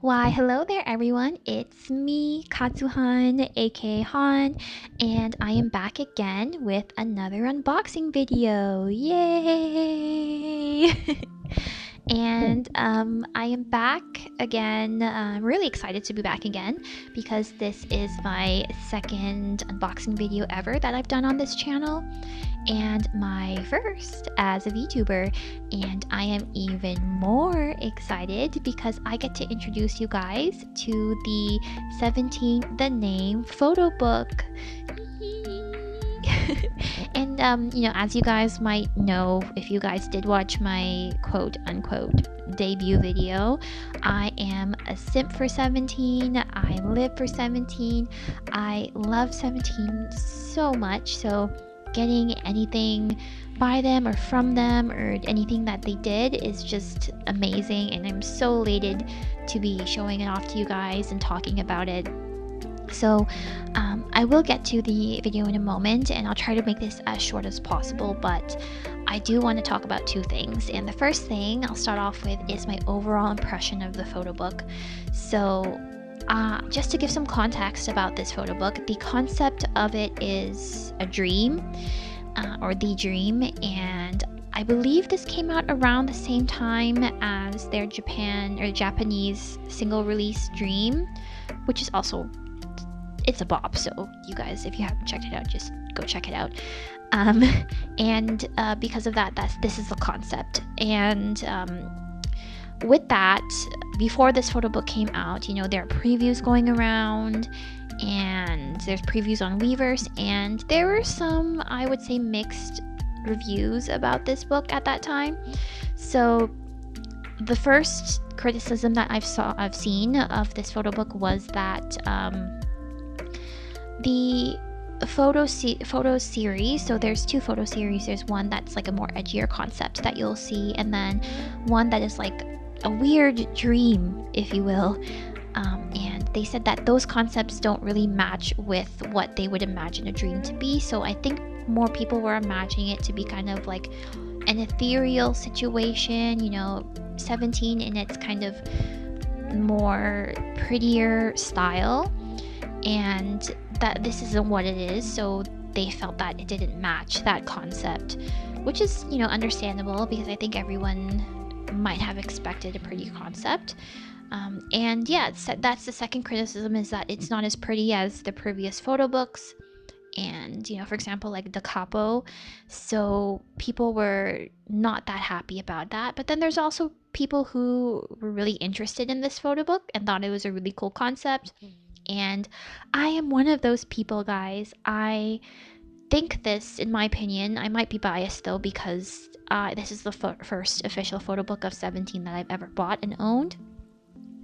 Why, hello there everyone, it's me, Katsuhan, aka Han, and I am back again with another unboxing video. Yay! And I am back again. I'm really excited to be back again because this is my second unboxing video ever that I've done on this channel and my first as a VTuber, and I am even more excited because I get to introduce you guys to the 17 the name Photobook. And as you guys might know, if you guys did watch my quote unquote debut video, I am a simp for 17. I live for 17. I love 17 so much, so getting anything by them or from them or anything that they did is just amazing, and I'm so elated to be showing it off to you guys and talking about it. So I will get to the video in a moment, and I'll try to make this as short as possible, but I do want to talk about two things. And the first thing I'll start off with is my overall impression of the photo book. So just to give some context about this photo book, the concept of it is a dream, or the dream, and I believe this came out around the same time as their Japanese single release Dream, which is also, it's a bop, so you guys, if you haven't checked it out, just go check it out. And because of that, this is the concept. And with that, before this photo book came out, there are previews going around, and there's previews on Weverse, and there were some, I would say, mixed reviews about this book at that time. So the first criticism that I've seen of this photo book was that the photo series, so there's two photo series. There's one that's like a more edgier concept that you'll see, and then one that is like a weird dream, if you will. And they said that those concepts don't really match with what they would imagine a dream to be. So I think more people were imagining it to be kind of like an ethereal situation, 17 in its kind of more prettier style, and that this isn't what it is. So they felt that it didn't match that concept, which is, understandable, because I think everyone might have expected a pretty concept. And yeah, that's the second criticism, is that it's not as pretty as the previous photo books. And for example, like the capo, so people were not that happy about that. But then there's also people who were really interested in this photo book and thought it was a really cool concept. And I am one of those people, guys. I think this, in my opinion, I might be biased though, because this is the first official photo book of 17 that I've ever bought and owned.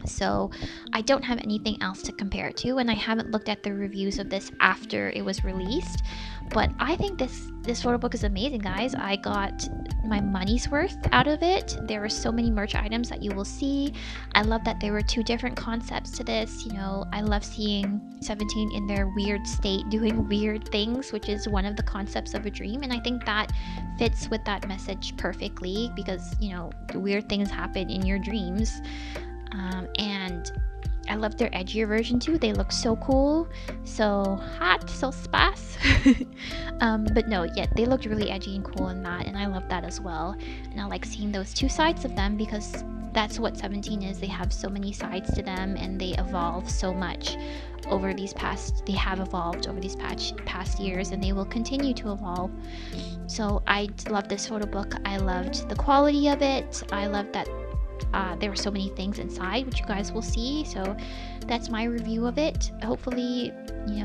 So I don't have anything else to compare it to, and I haven't looked at the reviews of this after it was released. But I think this photo book is amazing, guys. I got my money's worth out of it. There were so many merch items that you will see. I love that there were two different concepts to this. I love seeing 17 in their weird state doing weird things, which is one of the concepts of a dream, and I think that fits with that message perfectly, because weird things happen in your dreams. And I love their edgier version too. They look so cool, so hot, so spice. But no, yeah, they looked really edgy and cool in that, and I love that as well. And I like seeing those two sides of them, because that's what 17 is. They have so many sides to them, and they evolve so much over these past years, and they will continue to evolve. So I love this photo book. I loved the quality of it. I loved that there were so many things inside, which you guys will see. So that's my review of it. Hopefully,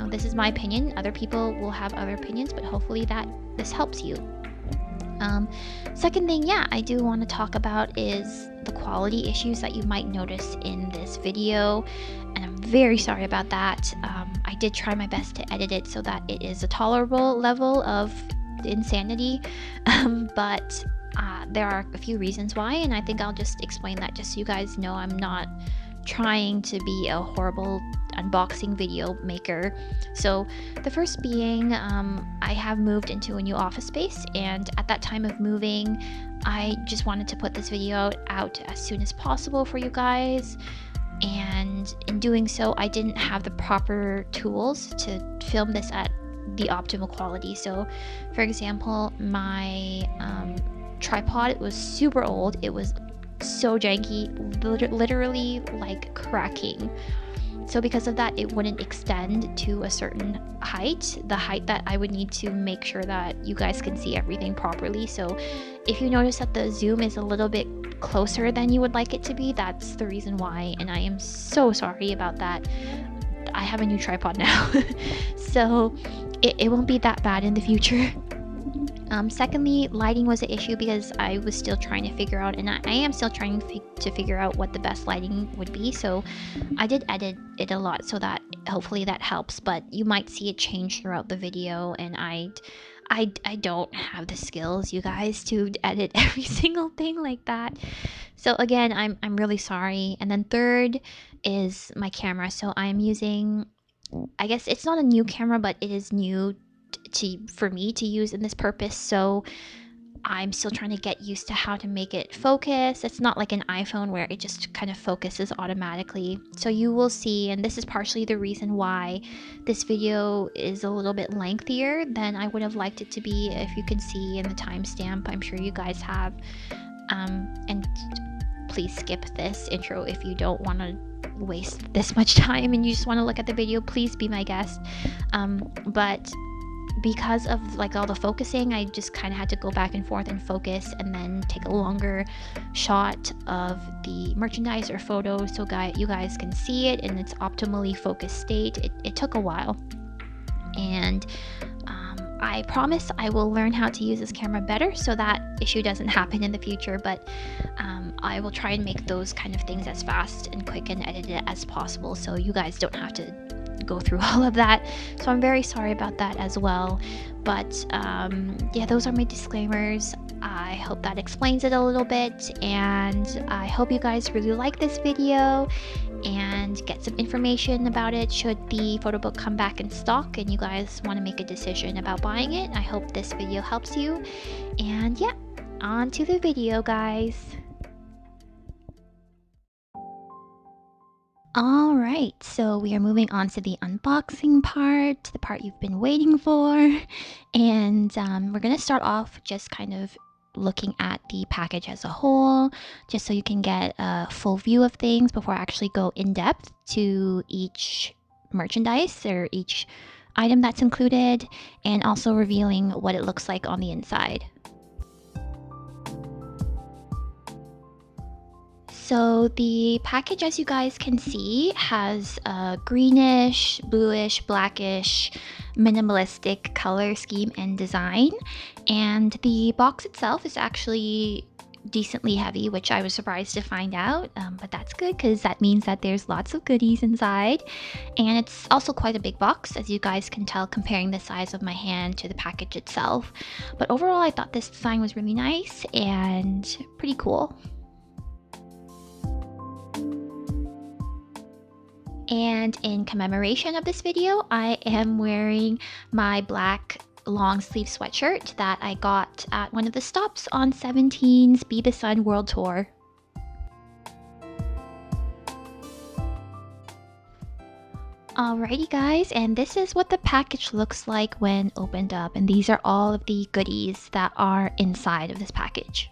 this is my opinion. Other people will have other opinions, but hopefully this helps you. Second thing, I do want to talk about is the quality issues that you might notice in this video, and I'm very sorry about that. I did try my best to edit it so that it is a tolerable level of insanity, but there are a few reasons why, and I think I'll just explain that, just so you guys know I'm not trying to be a horrible unboxing video maker. So the first being, I have moved into a new office space, and at that time of moving, I just wanted to put this video out as soon as possible for you guys. and in doing so I didn't have the proper tools to film this at the optimal quality. So for example, my tripod, it was super old, it was so janky, literally like cracking. So because of that, it wouldn't extend to a certain height, the height that I would need to make sure that you guys can see everything properly. So if you notice that the zoom is a little bit closer than you would like it to be, that's the reason why, and I am so sorry about that. I have a new tripod now, so it won't be that bad in the future. Secondly, lighting was an issue because I was still trying to figure out, and I am still trying to figure out what the best lighting would be. So I did edit it a lot, so that hopefully that helps. But you might see it change throughout the video, and I don't have the skills, you guys, to edit every single thing like that. So again, I'm really sorry. And then third is my camera. So I'm using, I guess it's not a new camera, but it is new for me to use in this purpose. So I'm still trying to get used to how to make it focus. It's not like an iPhone where it just kind of focuses automatically. So you will see, and this is partially the reason why this video is a little bit lengthier than I would have liked it to be. If you can see in the timestamp, I'm sure you guys have. And please skip this intro if you don't want to waste this much time and you just want to look at the video. Please be my guest. But because of like all the focusing, I just kind of had to go back and forth and focus and then take a longer shot of the merchandise or photo so you guys can see it in its optimally focused state. It took a while, and I promise I will learn how to use this camera better so that issue doesn't happen in the future. But I will try and make those kind of things as fast and quick and edited as possible so you guys don't have to go through all of that. So I'm very sorry about that as well. But yeah, those are my disclaimers. I hope that explains it a little bit, and I hope you guys really like this video and get some information about it should the Photobook come back in stock and you guys want to make a decision about buying it. I hope this video helps you, and yeah, on to the video, guys. Alright, so we are moving on to the unboxing part, the part you've been waiting for. And we're going to start off just kind of looking at the package as a whole, just so you can get a full view of things before I actually go in depth to each merchandise or each item that's included, and also revealing what it looks like on the inside. So the package, as you guys can see, has a greenish, bluish, blackish, minimalistic color scheme and design. And the box itself is actually decently heavy, which I was surprised to find out, but that's good because that means that there's lots of goodies inside. And it's also quite a big box, as you guys can tell comparing the size of my hand to the package itself. But overall, I thought this design was really nice and pretty cool. And in commemoration of this video, I am wearing my black long sleeve sweatshirt that I got at one of the stops on 17's Be the Sun World Tour. Alrighty guys, and this is what the package looks like when opened up, and these are all of the goodies that are inside of this package.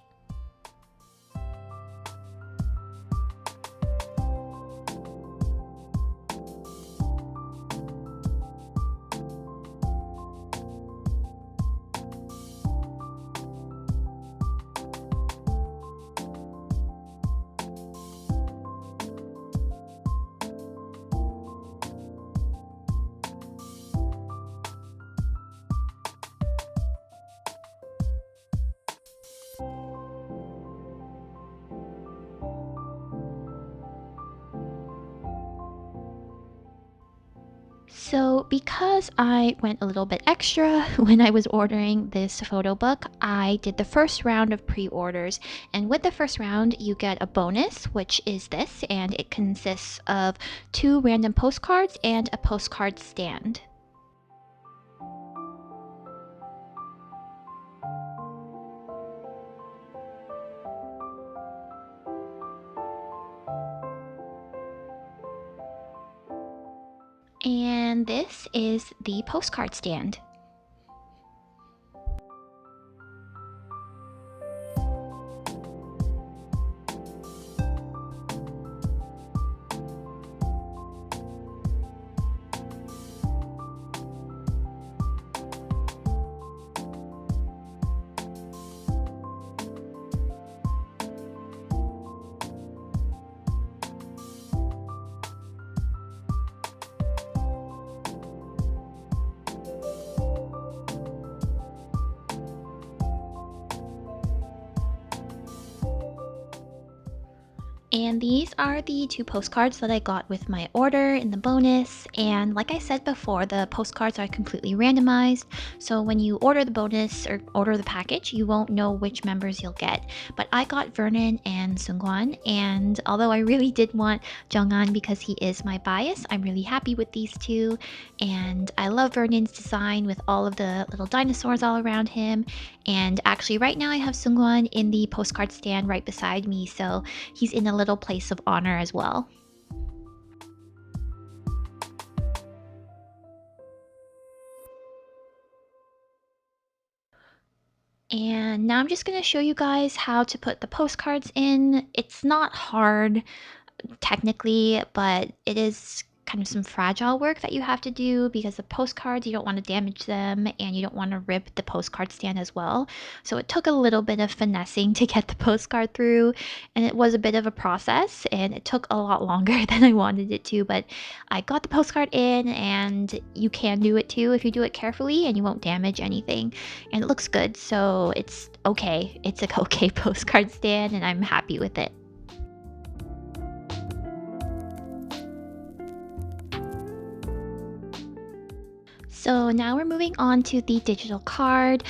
So because I went a little bit extra when I was ordering this photo book, I did the first round of pre-orders, and with the first round you get a bonus, which is this, and it consists of 2 random postcards and a postcard stand. And this is the postcard stand. And these are the 2 postcards that I got with my order in the bonus, and like I said before, the postcards are completely randomized, so when you order the bonus or order the package, you won't know which members you'll get. But I got Vernon and Seungkwan, and although I really did want Jonghan because he is my bias, I'm really happy with these two, and I love Vernon's design with all of the little dinosaurs all around him, and actually right now I have Seungkwan in the postcard stand right beside me, so he's in a little place of honor as well. And now I'm just going to show you guys how to put the postcards in. It's not hard technically, but it is kind of some fragile work that you have to do because the postcards, you don't want to damage them and you don't want to rip the postcard stand as well. So it took a little bit of finessing to get the postcard through, and it was a bit of a process and it took a lot longer than I wanted it to, but I got the postcard in, and you can do it too if you do it carefully and you won't damage anything, and it looks good, so it's okay. It's a okay postcard stand and I'm happy with it. So now we're moving on to the digital card.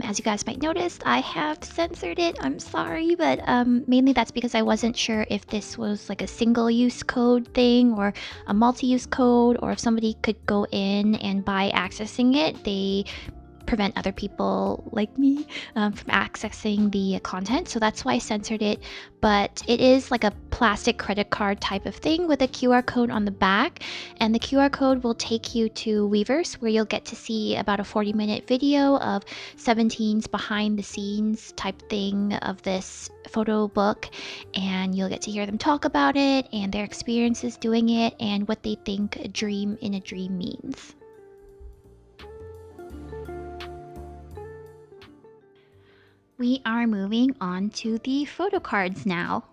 As you guys might notice, I have censored it. I'm sorry, but mainly that's because I wasn't sure if this was like a single-use code thing or a multi-use code, or if somebody could go in and by accessing it, they prevent other people like me from accessing the content. So that's why I censored it. But it is like a plastic credit card type of thing with a QR code on the back. And the QR code will take you to Weverse, where you'll get to see about a 40-minute video of 17's behind the scenes type thing of this photo book. And you'll get to hear them talk about it and their experiences doing it and what they think a dream in a dream means. We are moving on to the Photocards now.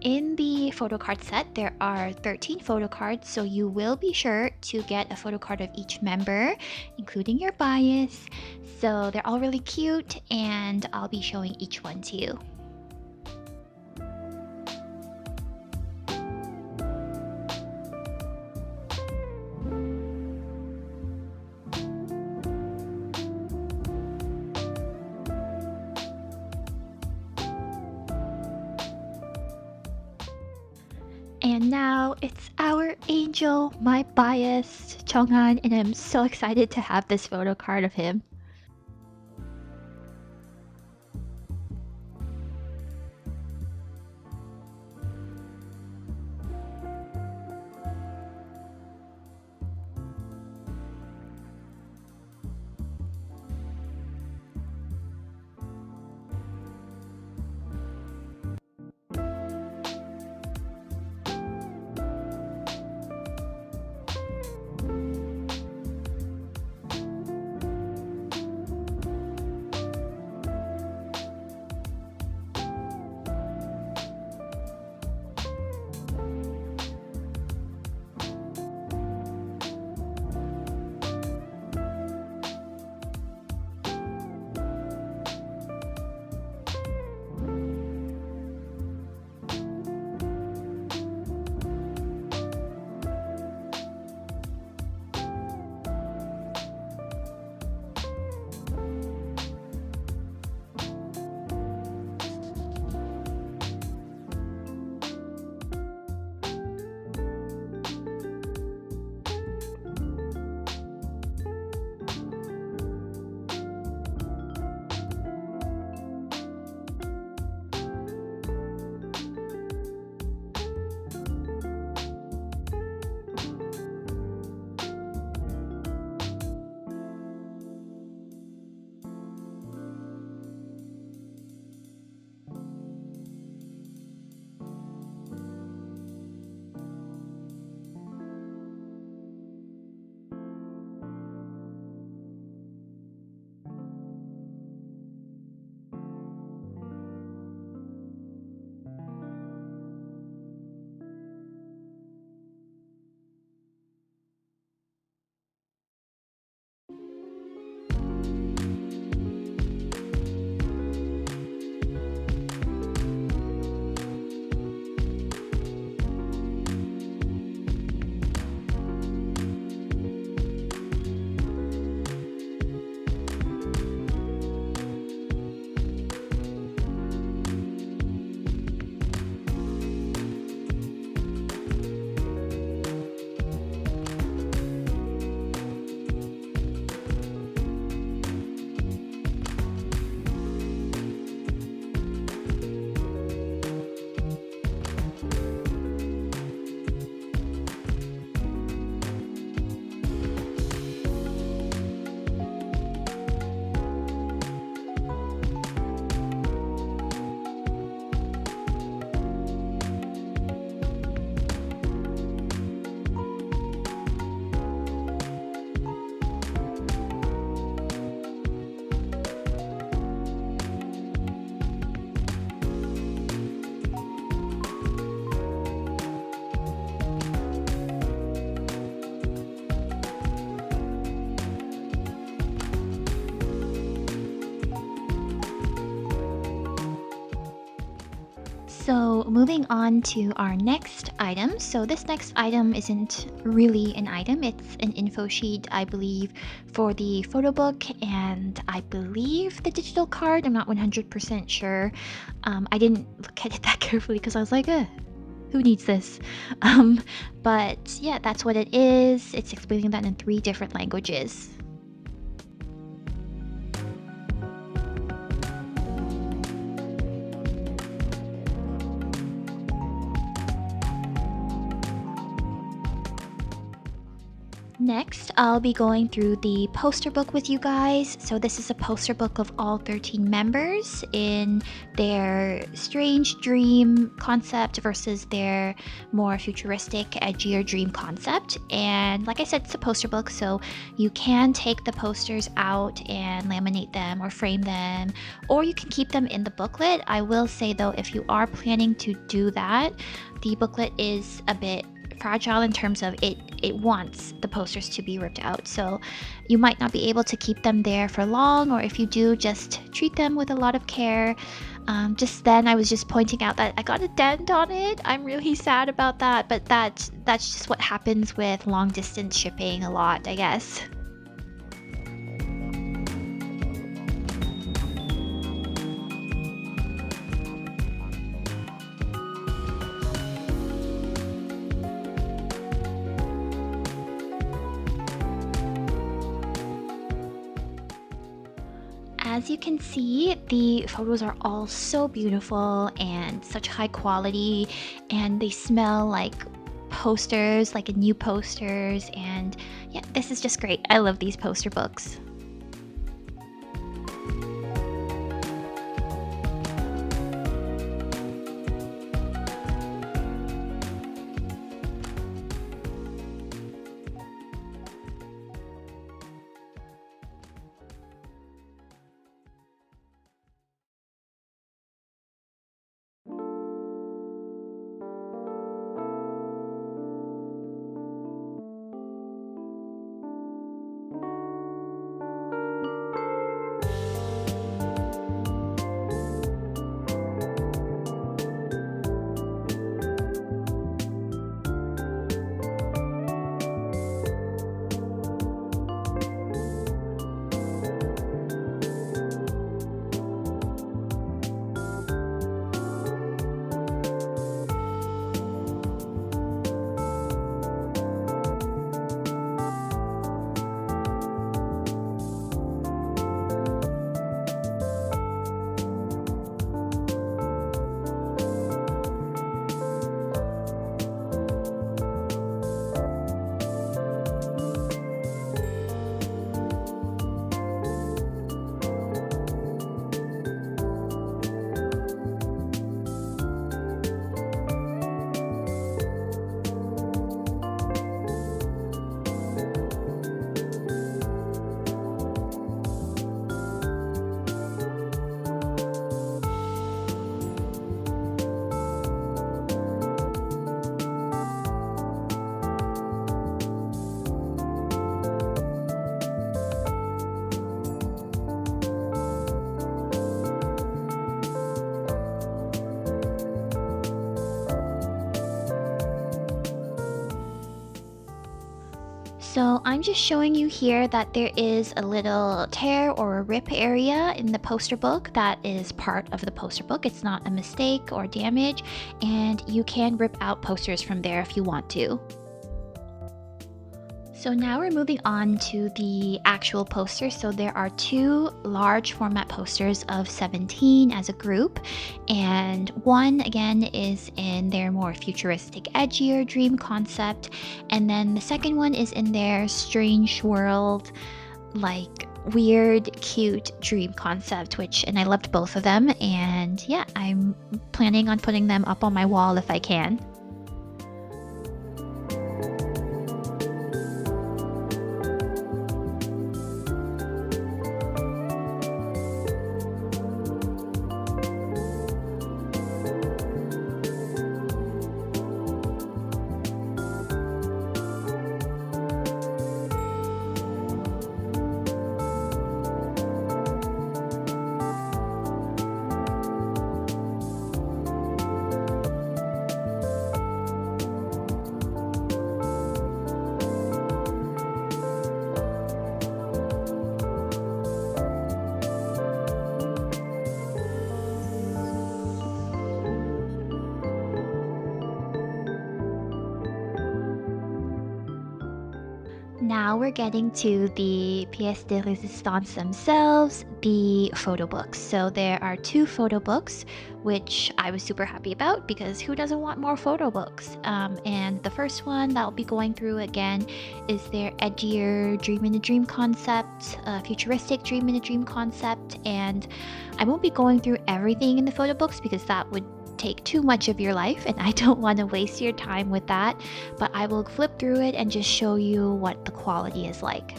In the photocard set, there are 13 photocards, so you will be sure to get a photocard of each member, including your bias. So they're all really cute, and I'll be showing each one to you. And now it's our angel, my bias, Chonghan, and I'm so excited to have this photo card of him. moving on to our next item. So this next item isn't really an item, it's an info sheet, I believe, for the Photobook and I believe the digital card. I'm not 100% sure. I didn't look at it that carefully because I was like, who needs this? But yeah, that's what it is. It's explaining that in 3 different languages. Next, I'll be going through the poster book with you guys. So this is a poster book of all 13 members in their strange dream concept versus their more futuristic, edgier dream concept. And like I said, it's a poster book, so you can take the posters out and laminate them or frame them, or you can keep them in the booklet. I will say though, if you are planning to do that, the booklet is a bit fragile in terms of it wants the posters to be ripped out, so you might not be able to keep them there for long, or if you do, just treat them with a lot of care. Just then I was just pointing out that I got a dent on it. I'm really sad about that, but that's just what happens with long distance shipping a lot, I guess. As you can see, the photos are all so beautiful and such high quality, and they smell like posters, like new posters, and yeah, this is just great. I love these poster books. So I'm just showing you here that there is a little tear or a rip area in the poster book that is part of the poster book. It's not a mistake or damage, and you can rip out posters from there if you want to. So now we're moving on to the actual posters. So there are 2 large format posters of 17 as a group, and one again is in their more futuristic, edgier dream concept, and then the second one is in their strange world, like weird, cute dream concept, and I loved both of them, and yeah, I'm planning on putting them up on my wall if I can. Now we're getting to the pièce de résistance themselves, the photo books. So there are two photo books, which I was super happy about because who doesn't want more photo books? And the first one that I'll be going through again is their edgier dream in a dream concept, futuristic dream in a dream concept. And I won't be going through everything in the photo books because that would take too much of your life and I don't want to waste your time with that, but I will flip through it and just show you what the quality is like.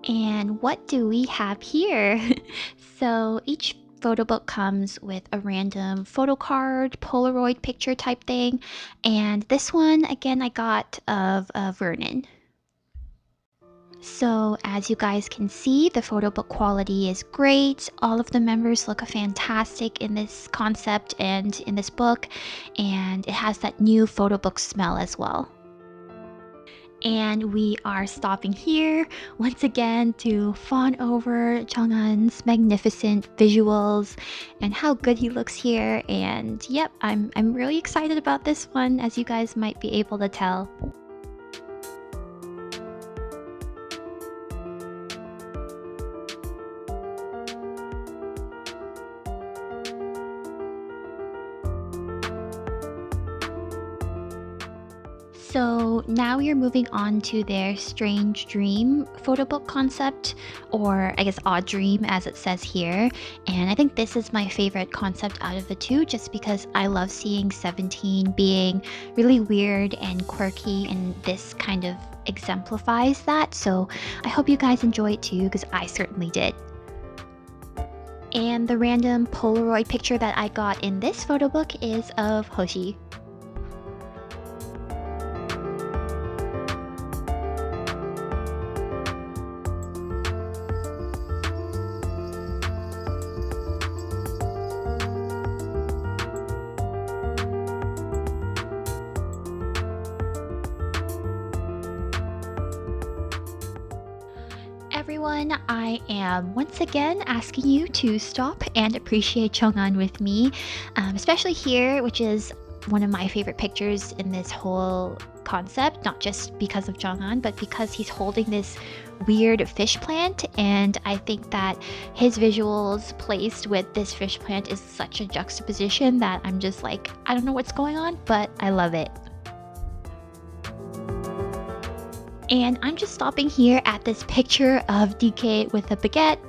And what do we have here? So each photo book comes with a random photo card, Polaroid picture type thing, and this one again I got of Vernon. So as you guys can see, the photo book quality is great. All of the members look fantastic in this concept and in this book, and it has that new photo book smell as well. And we are stopping here once again to fawn over Chang'an's magnificent visuals and how good he looks here. And yep, I'm really excited about this one, as you guys might be able to tell. So now we are moving on to their Strange Dream photo book concept, or I guess Odd Dream as it says here. And I think this is my favorite concept out of the two just because I love seeing 17 being really weird and quirky, and this kind of exemplifies that. So I hope you guys enjoy it too because I certainly did. And the random Polaroid picture that I got in this photo book is of Hoshi. Everyone, I am once again asking you to stop and appreciate Chang'an with me, especially here, which is one of my favorite pictures in this whole concept, not just because of Chang'an, but because he's holding this weird fish plant, and I think that his visuals placed with this fish plant is such a juxtaposition that I'm just like, I don't know what's going on, but I love it. And I'm just stopping here at this picture of DK with a baguette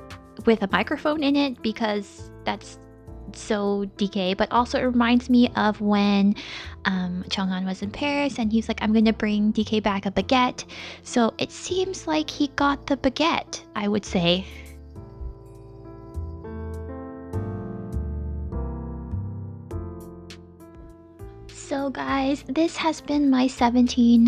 with a microphone in it because that's so DK, but also it reminds me of when Chang'an was in Paris and he's like, I'm gonna bring DK back a baguette. So it seems like he got the baguette, I would say. So guys, this has been my 17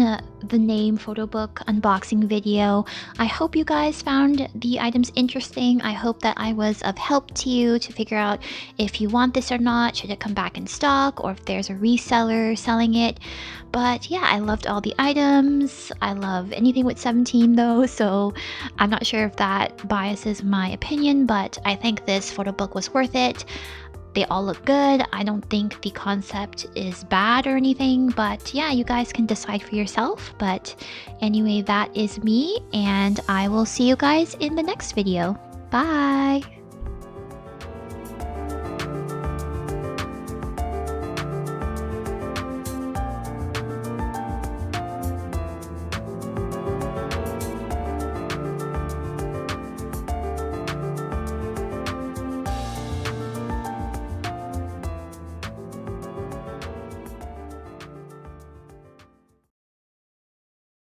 the name photo book unboxing video. I hope you guys found the items interesting. I hope that I was of help to you to figure out if you want this or not, should it come back in stock, or if there's a reseller selling it. But yeah, I loved all the items. I love anything with 17 though, so I'm not sure if that biases my opinion, but I think this photo book was worth it. They all look good. I don't think the concept is bad or anything, but yeah, you guys can decide for yourself. But anyway, that is me, and I will see you guys in the next video. Bye!